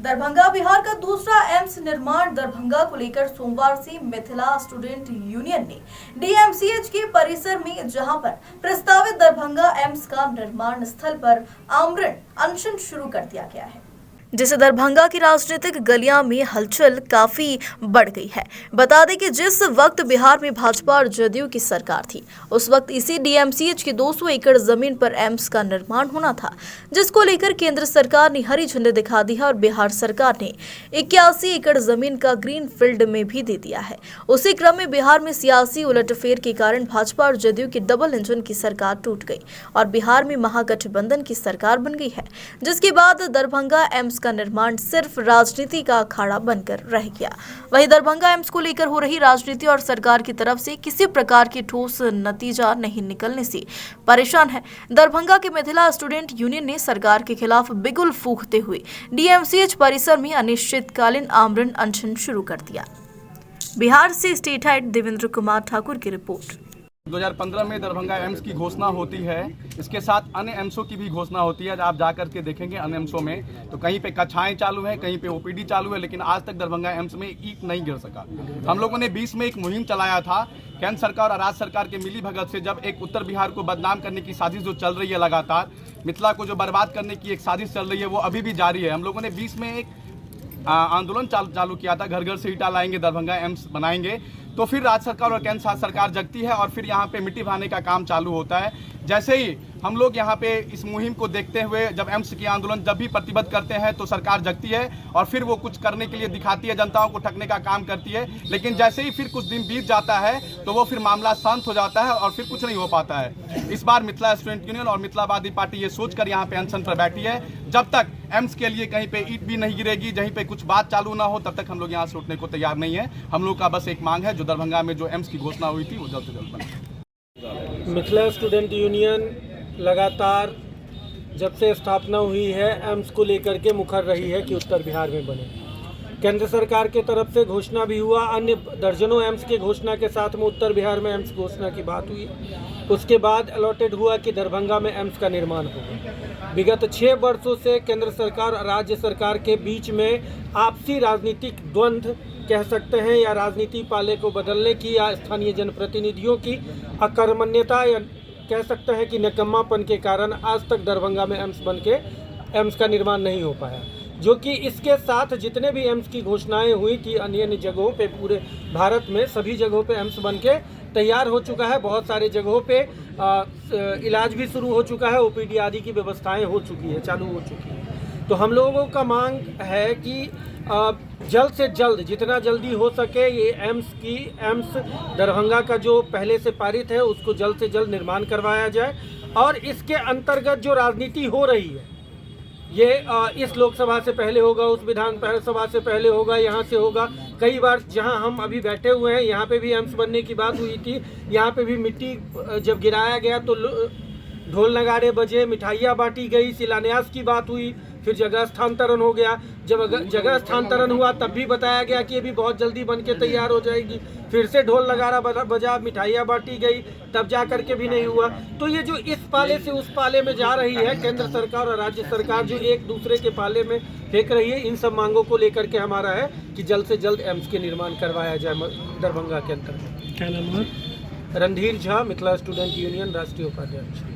दरभंगा बिहार का दूसरा एम्स निर्माण दरभंगा को लेकर सोमवार से मिथिला स्टूडेंट यूनियन ने डीएमसीएच के परिसर में जहां पर प्रस्तावित दरभंगा एम्स का निर्माण स्थल पर आमरण अनशन शुरू कर दिया गया है, जिससे दरभंगा की राजनीतिक गलियां में हलचल काफी बढ़ गई है। बता दें कि जिस वक्त बिहार में भाजपा और जदयू की सरकार थी, उस वक्त इसी डीएमसीएच की 200 एकड़ जमीन पर एम्स का निर्माण होना था, जिसको लेकर केंद्र सरकार ने हरी झंडी दिखा दी है और बिहार सरकार ने 81 एकड़ जमीन का ग्रीन फील्ड में भी दे दिया है। उसी क्रम में बिहार में सियासी उलटफेर के कारण भाजपा और जदयू की डबल इंजन की सरकार टूट गई और बिहार में महागठबंधन की सरकार बन गई है, जिसके बाद दरभंगा एम्स का निर्माण सिर्फ राजनीति का अखाड़ा बनकर रह गया। वहीं दरभंगा एम्स को लेकर हो रही राजनीति और सरकार की तरफ से किसी प्रकार की ठोस नतीजा नहीं निकलने से परेशान है। दरभंगा के मिथिला स्टूडेंट यूनियन ने सरकार के खिलाफ बिगुल फूंकते हुए डीएमसीएच परिसर में अनिश्चितकालीन आमरण अनशन शुरू कर दिया। बिहार से स्टेट हेड देवेंद्र कुमार ठाकुर की रिपोर्ट। 2015 में दरभंगा एम्स की घोषणा होती है, इसके साथ अन्य एम्सों की भी घोषणा होती है। आप जाकर के देखेंगे अन्य एम्सों में तो कहीं पे कक्षाएं चालू हैं, कहीं पे ओपीडी चालू है, लेकिन आज तक दरभंगा एम्स में ईंट नहीं गिर सका। हम लोगों ने 20 में एक मुहिम चलाया था केंद्र सरकार और राज्य सरकार के मिली भगत से, जब एक उत्तर बिहार को बदनाम करने की साजिश जो चल रही है, लगातार मिथिला को जो बर्बाद करने की एक साजिश चल रही है, वो अभी भी जारी है। हम लोगों ने 20 में एक आंदोलन चालू किया था, घर घर से ईंटा लाएंगे, दरभंगा एम्स बनाएंगे। तो फिर राज्य सरकार और केंद्र सरकार जगती है और फिर यहाँ पे मिट्टी भराने का काम चालू होता है। जैसे ही हम लोग यहाँ पे इस मुहिम को देखते हुए जब एम्स की आंदोलन जब भी प्रतिबद्ध करते हैं तो सरकार जगती है और फिर वो कुछ करने के लिए दिखाती है, जनताओं को ठगने का काम करती है। लेकिन जैसे ही फिर कुछ दिन बीत जाता है तो वो फिर मामला शांत हो जाता है और फिर कुछ नहीं हो पाता है। इस बार मिथिला स्टूडेंट यूनियन और मिथिलावादी पार्टी ये सोचकर यहाँ पे अनशन पर बैठी है, जब तक एम्स के लिए कहीं पे ईंट भी नहीं गिरेगी, जहीं पे कुछ बात चालू ना हो, तब तक हम लोग यहाँ से उठने को तैयार नहीं है। हम लोग का बस एक मांग है, जो दरभंगा में जो एम्स की घोषणा हुई थी वो जल्द से जल्द बने। मिथिला स्टूडेंट यूनियन लगातार जब से स्थापना हुई है एम्स को लेकर के मुखर रही है कि उत्तर बिहार में बने। केंद्र सरकार के तरफ से घोषणा भी हुआ, अन्य दर्जनों एम्स के घोषणा के साथ में उत्तर बिहार में एम्स घोषणा की बात हुई। उसके बाद अलॉटेड हुआ कि दरभंगा में एम्स का निर्माण होगा। विगत 6 वर्षों से केंद्र सरकार और राज्य सरकार के बीच में आपसी राजनीतिक द्वंद्व कह सकते हैं, या राजनीति पाले को बदलने की या स्थानीय जनप्रतिनिधियों की अकर्मण्यता या कह सकते हैं कि निकम्मापन के कारण आज तक दरभंगा में एम्स बन के एम्स का निर्माण नहीं हो पाया। जो कि इसके साथ जितने भी एम्स की घोषणाएं हुई थी अन्य जगहों पे, पूरे भारत में सभी जगहों पे एम्स बन के तैयार हो चुका है। बहुत सारे जगहों पे इलाज भी शुरू हो चुका है, ओपीडी आदि की व्यवस्थाएं हो चुकी है, चालू हो चुकी है। तो हम लोगों का मांग है कि जल्द से जल्द, जितना जल्दी हो सके, ये एम्स दरभंगा का जो पहले से पारित है उसको जल्द से जल्द निर्माण करवाया जाए। और इसके अंतर्गत जो राजनीति हो रही है, ये इस लोकसभा से पहले होगा, उस विधान सभा से पहले होगा, यहाँ से होगा। कई बार जहाँ हम अभी बैठे हुए हैं यहाँ पे भी एम्स बनने की बात हुई थी। यहाँ पे भी मिट्टी जब गिराया गया तो ढोल नगाड़े बजे, मिठाइयाँ बांटी गई, शिलान्यास की बात हुई, फिर जगह स्थानांतरण हो गया। जब जगह स्थानांतरण हुआ तब भी बताया गया कि ये भी बहुत जल्दी बन के तैयार हो जाएगी। फिर से ढोल नगाड़ा बजा, मिठाइयाँ बांटी गई, तब जा करके भी नहीं हुआ। तो ये जो इस पाले से उस पाले में जा रही है केंद्र सरकार और राज्य सरकार, जो एक दूसरे के पाले में फेंक रही है, इन सब मांगों को लेकर के हमारा है कि जल्द से जल्द एम्स के निर्माण करवाया जाए दरभंगा के अंतर्गत। क्या नाम है? रणधीर झा, मिथिला स्टूडेंट यूनियन राष्ट्रीय उपाध्यक्ष।